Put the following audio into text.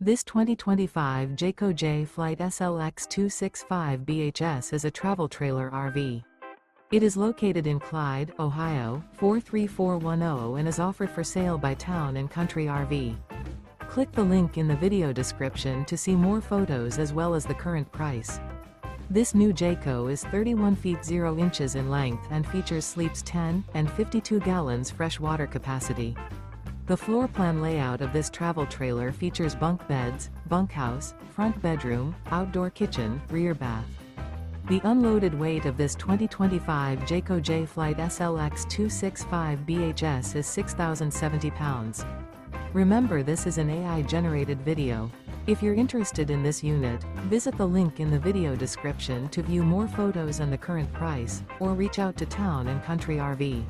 This 2025 Jayco J-Flight SLX 265 BHS is a travel trailer RV. It is located in Clyde, Ohio, 43410 and is offered for sale by Town & Country RV. Click the link in the video description to see more photos as well as the current price. This new Jayco is 31 feet 0 inches in length and features sleeps 10 and 52 gallons fresh water capacity. The floor plan layout of this travel trailer features bunk beds, bunkhouse, front bedroom, outdoor kitchen, rear bath. The unloaded weight of this 2025 Jayco J-Flight SLX 265 BHS is 6,070 pounds. Remember, this is an AI-generated video. If you're interested in this unit, visit the link in the video description to view more photos and the current price, or reach out to Town & Country RV.